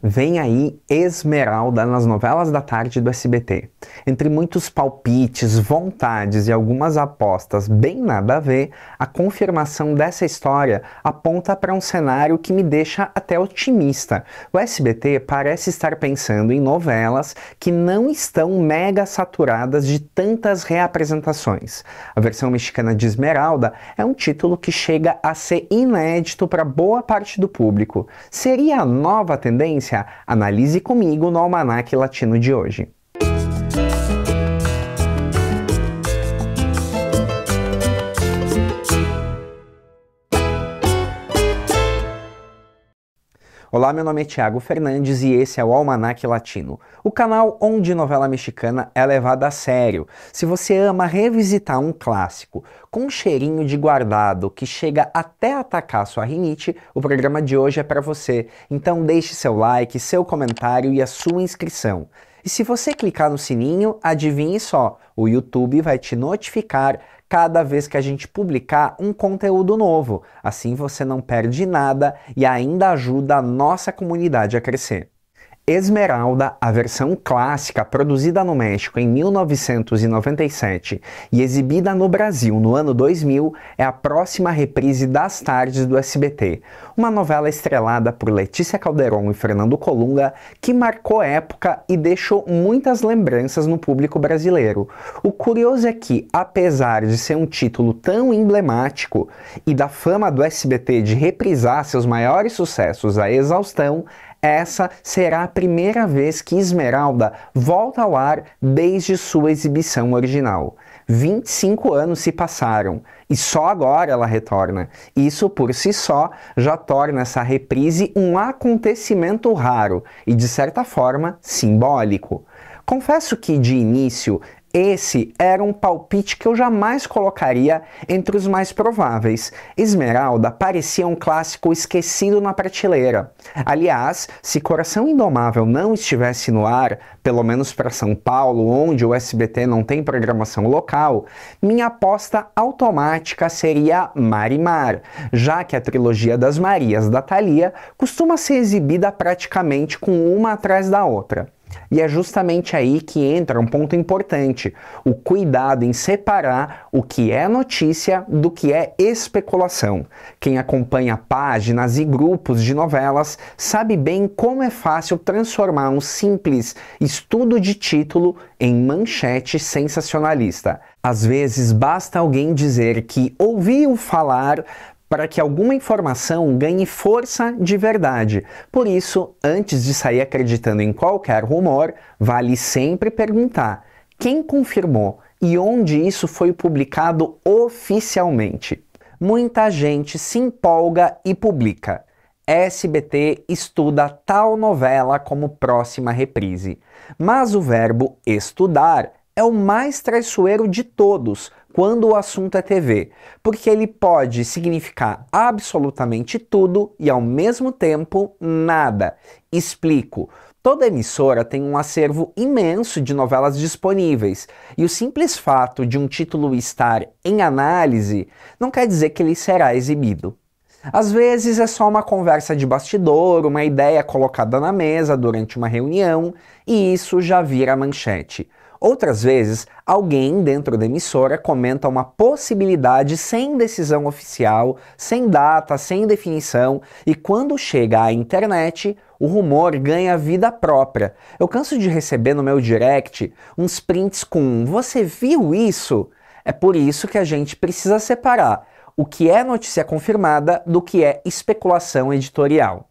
Vem aí Esmeralda nas novelas da tarde do SBT. Entre muitos palpites, vontades e algumas apostas bem nada a ver, a confirmação dessa história aponta para um cenário que me deixa até otimista. O SBT parece estar pensando em novelas que não estão mega saturadas de tantas reapresentações. A versão mexicana de Esmeralda é um título que chega a ser inédito para boa parte do público. Seria a nova tendência? Analise comigo no Almanaque Latino de hoje. Olá, meu nome é Thiago Fernandes e esse é o Almanaque Latino, o canal onde novela mexicana é levada a sério. Se você ama revisitar um clássico com um cheirinho de guardado que chega até atacar sua rinite, o programa de hoje é para você. Então deixe seu like, seu comentário e a sua inscrição. E se você clicar no sininho, adivinhe só, o YouTube vai te notificar cada vez que a gente publicar um conteúdo novo. Assim você não perde nada e ainda ajuda a nossa comunidade a crescer. Esmeralda, a versão clássica produzida no México em 1997 e exibida no Brasil no ano 2000, é a próxima reprise das tardes do SBT. Uma novela estrelada por Letícia Calderon e Fernando Colunga que marcou época e deixou muitas lembranças no público brasileiro. O curioso é que, apesar de ser um título tão emblemático e da fama do SBT de reprisar seus maiores sucessos à exaustão, essa será a primeira vez que Esmeralda volta ao ar desde sua exibição original. 25 anos se passaram e só agora ela retorna. Isso por si só já torna essa reprise um acontecimento raro e, de certa forma, simbólico. Confesso que, de início, esse era um palpite que eu jamais colocaria entre os mais prováveis. Esmeralda parecia um clássico esquecido na prateleira. Aliás, se Coração Indomável não estivesse no ar, pelo menos para São Paulo, onde o SBT não tem programação local, minha aposta automática seria Marimar, já que a trilogia das Marias da Thalia costuma ser exibida praticamente com uma atrás da outra. E é justamente aí que entra um ponto importante, o cuidado em separar o que é notícia do que é especulação. Quem acompanha páginas e grupos de novelas sabe bem como é fácil transformar um simples estudo de título em manchete sensacionalista. Às vezes basta alguém dizer que ouviu falar para que alguma informação ganhe força de verdade. Por isso, antes de sair acreditando em qualquer rumor, vale sempre perguntar quem confirmou e onde isso foi publicado oficialmente. Muita gente se empolga e publica. SBT estuda tal novela como próxima reprise. Mas o verbo estudar é o mais traiçoeiro de todos quando o assunto é TV, porque ele pode significar absolutamente tudo e ao mesmo tempo nada. Explico. Toda emissora tem um acervo imenso de novelas disponíveis, e o simples fato de um título estar em análise não quer dizer que ele será exibido. Às vezes é só uma conversa de bastidor, uma ideia colocada na mesa durante uma reunião, e isso já vira manchete. Outras vezes, alguém dentro da emissora comenta uma possibilidade sem decisão oficial, sem data, sem definição, e quando chega à internet, o rumor ganha vida própria. Eu canso de receber no meu direct uns prints com "você viu isso?". É por isso que a gente precisa separar o que é notícia confirmada do que é especulação editorial.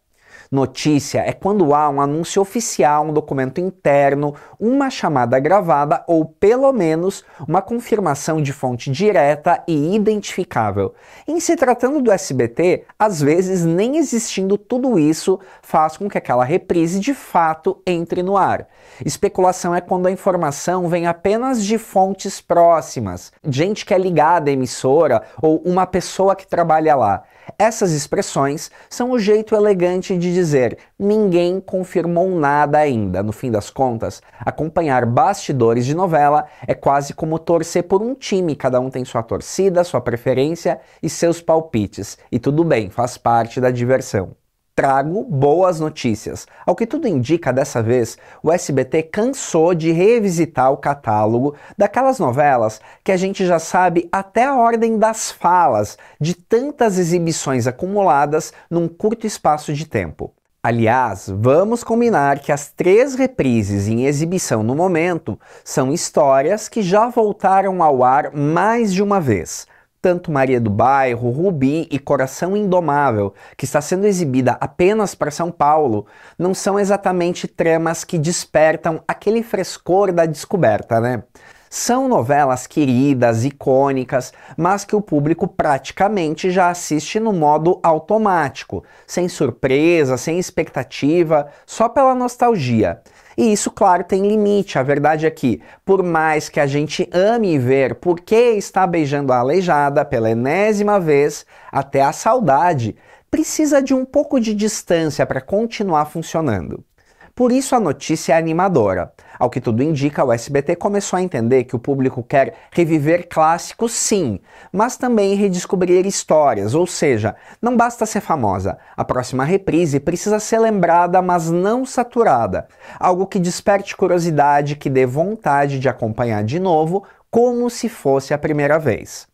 Notícia é quando há um anúncio oficial, um documento interno, uma chamada gravada ou, pelo menos, uma confirmação de fonte direta e identificável. Em se tratando do SBT, às vezes nem existindo tudo isso faz com que aquela reprise de fato entre no ar. Especulação é quando a informação vem apenas de fontes próximas, gente que é ligada à emissora ou uma pessoa que trabalha lá. Essas expressões são o jeito elegante de dizer ninguém confirmou nada ainda. No fim das contas, acompanhar bastidores de novela é quase como torcer por um time. Cada um tem sua torcida, sua preferência e seus palpites. E tudo bem, faz parte da diversão. trago boas notícias. Ao que tudo indica, dessa vez, o SBT cansou de revisitar o catálogo daquelas novelas que a gente já sabe até a ordem das falas, de tantas exibições acumuladas num curto espaço de tempo. Aliás, vamos combinar que as 3 reprises em exibição no momento são histórias que já voltaram ao ar mais de uma vez. Tanto Maria do Bairro, Rubi e Coração Indomável, que está sendo exibida apenas para São Paulo, não são exatamente tramas que despertam aquele frescor da descoberta, né? São novelas queridas, icônicas, mas que o público praticamente já assiste no modo automático, sem surpresa, sem expectativa, só pela nostalgia. E isso, claro, tem limite. A verdade é que, por mais que a gente ame ver Por Que Está Beijando a Aleijada pela enésima vez, até a saudade precisa de um pouco de distância para continuar funcionando. Por isso a notícia é animadora. Ao que tudo indica, o SBT começou a entender que o público quer reviver clássicos sim, mas também redescobrir histórias, ou seja, não basta ser famosa. A próxima reprise precisa ser lembrada, mas não saturada. Algo que desperte curiosidade, que dê vontade de acompanhar de novo, como se fosse a primeira vez.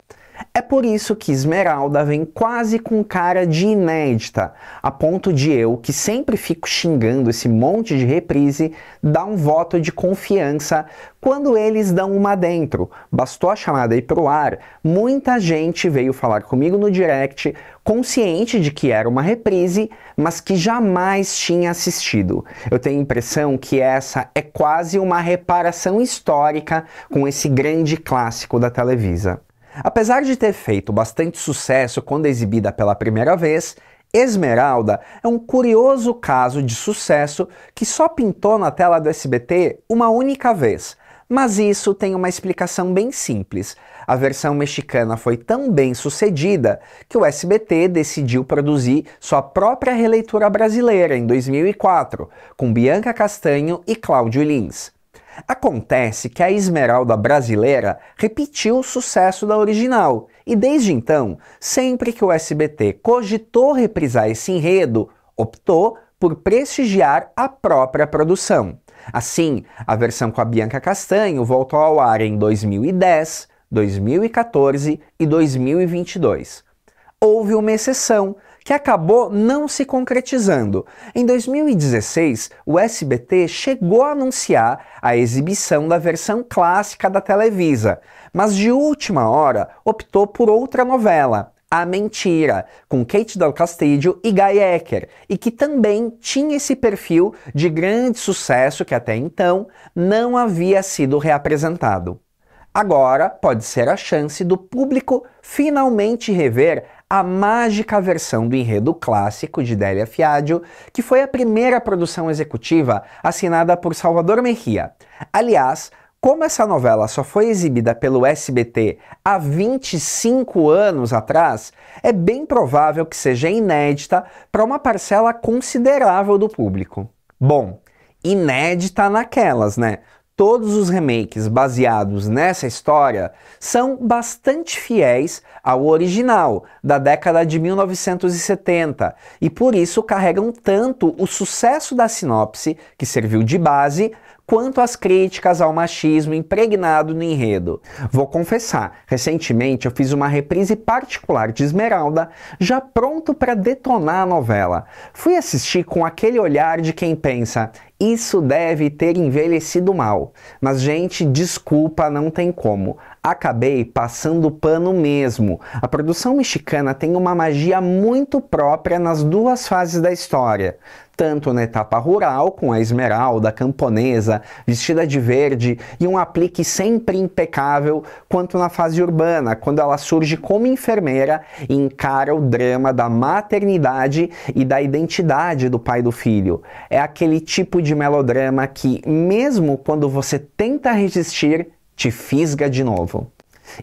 É por isso que Esmeralda vem quase com cara de inédita, a ponto de eu, que sempre fico xingando esse monte de reprise, dar um voto de confiança quando eles dão uma dentro. Bastou a chamada ir pro ar, muita gente veio falar comigo no direct, consciente de que era uma reprise, mas que jamais tinha assistido. Eu tenho a impressão que essa é quase uma reparação histórica com esse grande clássico da Televisa. Apesar de ter feito bastante sucesso quando exibida pela primeira vez, Esmeralda é um curioso caso de sucesso que só pintou na tela do SBT uma única vez. Mas isso tem uma explicação bem simples. A versão mexicana foi tão bem sucedida que o SBT decidiu produzir sua própria releitura brasileira em 2004, com Bianca Castanho e Cláudio Lins. Acontece que a Esmeralda brasileira repetiu o sucesso da original, e desde então, sempre que o SBT cogitou reprisar esse enredo, optou por prestigiar a própria produção. Assim, a versão com a Bianca Castanho voltou ao ar em 2010, 2014 e 2022. Houve uma exceção, que acabou não se concretizando. Em 2016, o SBT chegou a anunciar a exibição da versão clássica da Televisa, mas de última hora optou por outra novela, A Mentira, com Kate Del Castillo e Guy Ecker, e que também tinha esse perfil de grande sucesso que até então não havia sido reapresentado. Agora pode ser a chance do público finalmente rever a mágica versão do enredo clássico de Délia Fiadio, que foi a primeira produção executiva assinada por Salvador Mejía. Aliás, como essa novela só foi exibida pelo SBT há 25 anos atrás, é bem provável que seja inédita para uma parcela considerável do público. Bom, inédita naquelas, né? Todos os remakes baseados nessa história são bastante fiéis ao original, da década de 1970, e por isso carregam tanto o sucesso da sinopse, que serviu de base, quanto as críticas ao machismo impregnado no enredo. Vou confessar, recentemente eu fiz uma reprise particular de Esmeralda, já pronto para detonar a novela. Fui assistir com aquele olhar de quem pensa, isso deve ter envelhecido mal. Mas gente, desculpa, não tem como. Acabei passando pano mesmo. A produção mexicana tem uma magia muito própria nas duas fases da história. Tanto na etapa rural, com a Esmeralda camponesa, vestida de verde e um aplique sempre impecável, quanto na fase urbana, quando ela surge como enfermeira e encara o drama da maternidade e da identidade do pai do filho. É aquele tipo de melodrama que, mesmo quando você tenta resistir, te fisga de novo.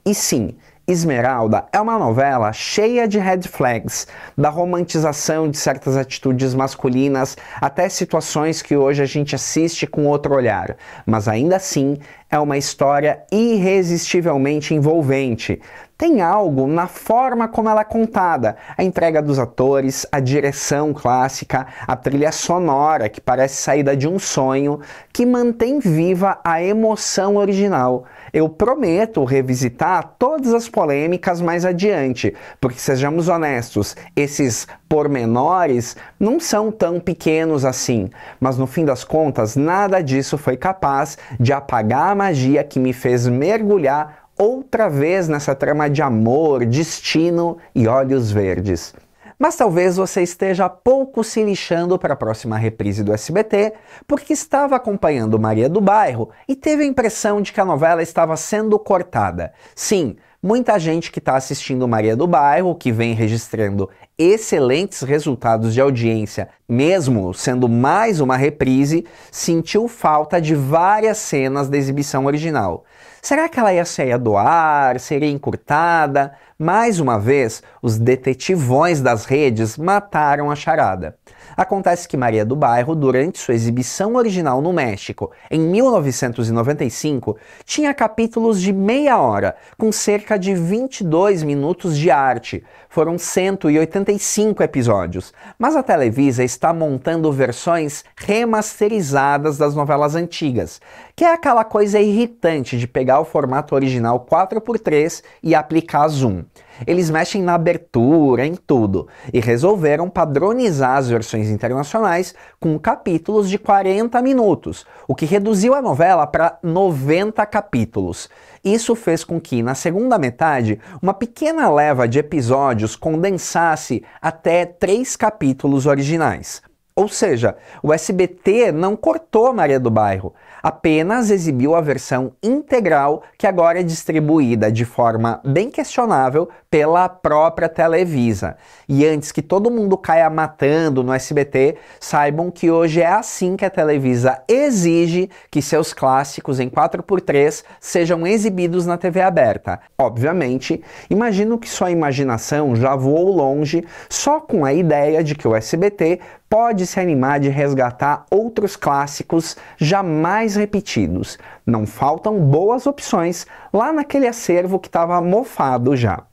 E sim, Esmeralda é uma novela cheia de red flags, da romantização de certas atitudes masculinas até situações que hoje a gente assiste com outro olhar, mas ainda assim é uma história irresistivelmente envolvente. Tem algo na forma como ela é contada, a entrega dos atores, a direção clássica, a trilha sonora que parece saída de um sonho, que mantém viva a emoção original. Eu prometo revisitar todas as polêmicas mais adiante, porque sejamos honestos, esses pormenores não são tão pequenos assim, mas no fim das contas nada disso foi capaz de apagar a magia que me fez mergulhar outra vez nessa trama de amor, destino e olhos verdes. Mas talvez você esteja pouco se lixando para a próxima reprise do SBT, porque estava acompanhando Maria do Bairro e teve a impressão de que a novela estava sendo cortada. Sim, muita gente que está assistindo Maria do Bairro, que vem registrando excelentes resultados de audiência, mesmo sendo mais uma reprise, sentiu falta de várias cenas da exibição original. Será que ela ia sair do ar? Seria encurtada? Mais uma vez, os detetivões das redes mataram a charada. Acontece que Maria do Bairro, durante sua exibição original no México, em 1995, tinha capítulos de meia hora, com cerca de 22 minutos de arte. Foram 185 episódios, mas a Televisa está montando versões remasterizadas das novelas antigas, que é aquela coisa irritante de pegar o formato original 4x3 e aplicar zoom. Eles mexem na abertura, em tudo, e resolveram padronizar as versões internacionais com capítulos de 40 minutos, o que reduziu a novela para 90 capítulos. Isso fez com que, na segunda metade, uma pequena leva de episódios condensasse até 3 capítulos originais. Ou seja, o SBT não cortou Maria do Bairro, apenas exibiu a versão integral que agora é distribuída de forma bem questionável pela própria Televisa. E antes que todo mundo caia matando no SBT, saibam que hoje é assim que a Televisa exige que seus clássicos em 4x3 sejam exibidos na TV aberta. Obviamente, imagino que sua imaginação já voou longe só com a ideia de que o SBT pode se animar de resgatar outros clássicos jamais repetidos. Não faltam boas opções lá naquele acervo que estava mofado já.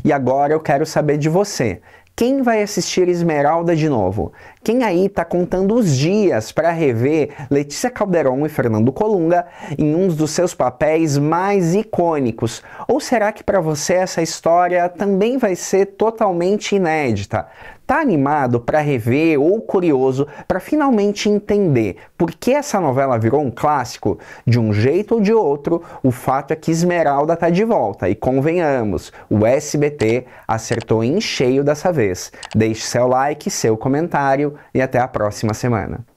E agora eu quero saber de você. Quem vai assistir Esmeralda de novo? Quem aí tá contando os dias para rever Letícia Calderon e Fernando Colunga em um dos seus papéis mais icônicos? Ou será que para você essa história também vai ser totalmente inédita? Tá animado para rever ou curioso para finalmente entender por que essa novela virou um clássico? De um jeito ou de outro, o fato é que Esmeralda tá de volta e convenhamos, o SBT acertou em cheio dessa vez. Deixe seu like, seu comentário e até a próxima semana.